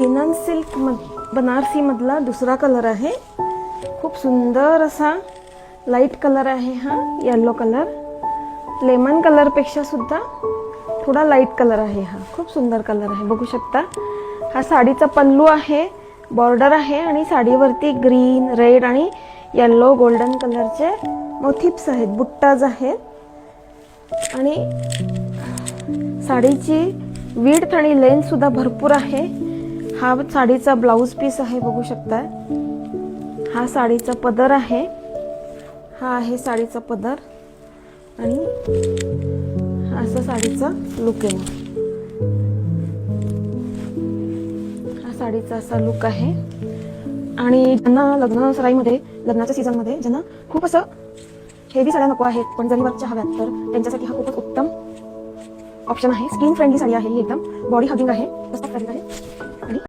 Linen silk Banarasi मधला दुसरा colour आहे. खूप सुंदर असा लाईट कलर आहे हा. येलो कलर, लेमन कलर पेक्षा सुद्धा थोडा लाईट कलर आहे हा. खूप सुंदर कलर आहे, बघू शकता. हा साडीचा पल्लू आहे, बॉर्डर आहे आणि साडीवरती ग्रीन, रेड आणि येलो गोल्डन कलरचे मोटिव्स आहेत, बुट्टाज आहेत. आणि साडीची विड्थ आणि लेंथ सुद्धा भरपूर आहे. हा साडीचा ब्लाउज पीस आहे, बघू शकता. हा साडीचा पदर आहे. हा आहे साडीचा पदर आणि असा साडीचा लुक आहे. हा साडीचा असा लुक आहे. आणि ज्यांना लग्न सराईमध्ये, लग्नाच्या सीझनमध्ये ज्यांना खूप असं हेवी साड्या नको आहेत पण जरी वर्कच्या हव्यात, तर त्यांच्यासाठी हा खूपच उत्तम ऑप्शन आहे. स्किन फ्रेंडली साडी आहे ही, एकदम बॉडी हगिंग आहे, मस्त फॅब्रिक आहे.